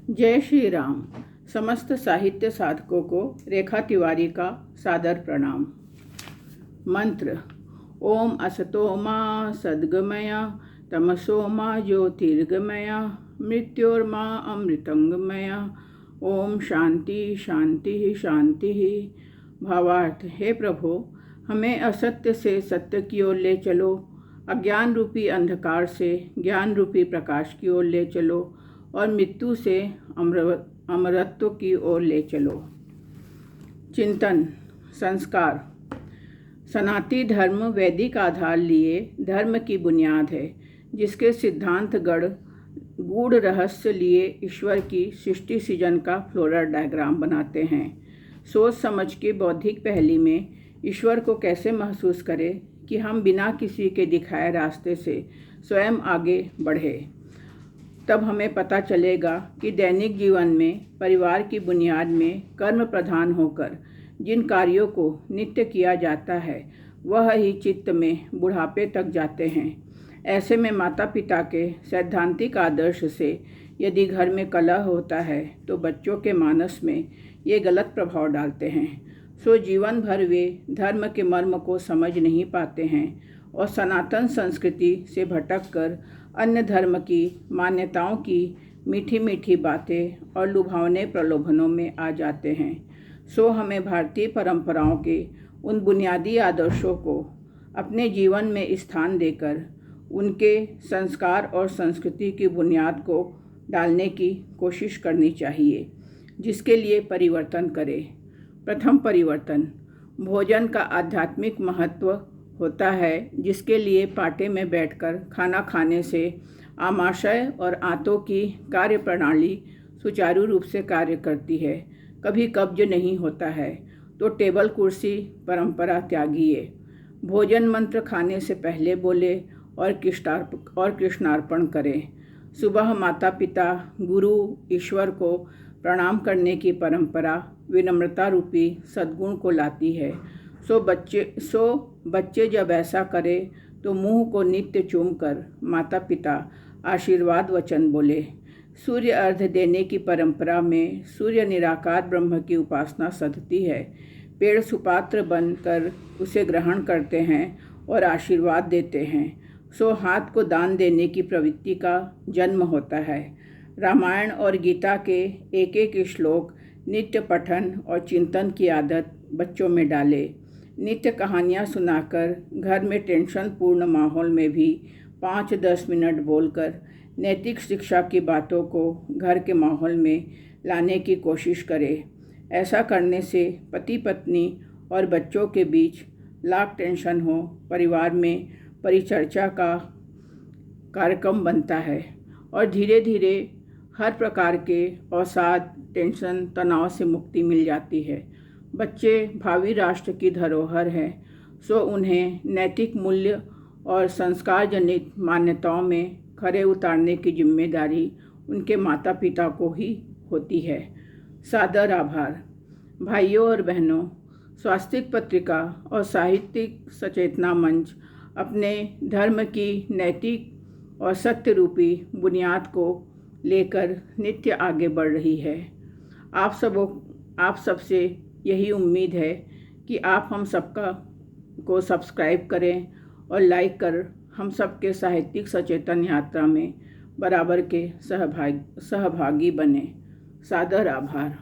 जय श्री राम। समस्त साहित्य साधकों को रेखा तिवारी का सादर प्रणाम। मंत्र: ओम असतो मा सद्गमय तमसो मा ज्योतिर्गमय मृत्योर्मा अमृतंगमय। ओम शांति शांति शांति। भावार्थ: हे प्रभु, हमें असत्य से सत्य की ओर ले चलो, अज्ञान रूपी अंधकार से ज्ञान रूपी प्रकाश की ओर ले चलो और मृत्यु से अमरत्व की ओर ले चलो। चिंतन संस्कार: सनातनी धर्म वैदिक आधार लिए धर्म की बुनियाद है, जिसके सिद्धांत गूढ़ रहस्य लिए ईश्वर की सृष्टि सृजन का फ्लोरल डायग्राम बनाते हैं। सोच समझ के बौद्धिक पहेली में ईश्वर को कैसे महसूस करें कि हम बिना किसी के दिखाए रास्ते से स्वयं आगे बढ़े। तब हमें पता चलेगा कि दैनिक जीवन में परिवार की बुनियाद में कर्म प्रधान होकर जिन कार्यों को नित्य किया जाता है वह ही चित्त में बुढ़ापे तक जाते हैं। ऐसे में माता पिता के सैद्धांतिक आदर्श से यदि घर में कलह होता है तो बच्चों के मानस में ये गलत प्रभाव डालते हैं। सो जीवन भर वे धर्म के मर्म को समझ नहीं पाते हैं और सनातन संस्कृति से भटककर अन्य धर्म की मान्यताओं की मीठी मीठी बातें और लुभावने प्रलोभनों में आ जाते हैं। सो हमें भारतीय परंपराओं के उन बुनियादी आदर्शों को अपने जीवन में स्थान देकर उनके संस्कार और संस्कृति की बुनियाद को डालने की कोशिश करनी चाहिए, जिसके लिए परिवर्तन करें। प्रथम परिवर्तन: भोजन का आध्यात्मिक महत्व होता है, जिसके लिए पाटे में बैठकर खाना खाने से आमाशय और आंतों की कार्य प्रणाली सुचारू रूप से कार्य करती है। कभी कब्ज नहीं होता है तो टेबल कुर्सी परंपरा त्यागिए। भोजन मंत्र खाने से पहले बोले और कृष्णार्पण करें। सुबह माता पिता गुरु ईश्वर को प्रणाम करने की परंपरा विनम्रता रूपी सद्गुण को लाती है। सो बच्चे जब ऐसा करें तो मुंह को नित्य चूमकर माता पिता आशीर्वाद वचन बोले। सूर्य अर्घ देने की परंपरा में सूर्य निराकार ब्रह्म की उपासना सधती है। पेड़ सुपात्र बनकर उसे ग्रहण करते हैं और आशीर्वाद देते हैं। सो हाथ को दान देने की प्रवृत्ति का जन्म होता है। रामायण और गीता के एक एक श्लोक नित्य पठन और चिंतन की आदत बच्चों में डाले। नित्य कहानियाँ सुनाकर घर में टेंशन पूर्ण माहौल में भी 5-10 मिनट बोलकर नैतिक शिक्षा की बातों को घर के माहौल में लाने की कोशिश करें। ऐसा करने से पति पत्नी और बच्चों के बीच लाख टेंशन हो परिवार में परिचर्चा का कार्यक्रम बनता है और धीरे धीरे हर प्रकार के अवसाद टेंशन तनाव से मुक्ति मिल जाती है। बच्चे भावी राष्ट्र की धरोहर हैं, सो उन्हें नैतिक मूल्य और संस्कार जनित मान्यताओं में खरे उतारने की जिम्मेदारी उनके माता पिता को ही होती है। सादर आभार। भाइयों और बहनों, स्वास्तिक पत्रिका और साहित्यिक सचेतना मंच अपने धर्म की नैतिक और सत्य रूपी बुनियाद को लेकर नित्य आगे बढ़ रही है। आप सबसे यही उम्मीद है कि आप हम सबका को सब्सक्राइब करें और लाइक कर हम सबके साहित्यिक सचेतन यात्रा में बराबर के सहभागी बने। सादर आभार।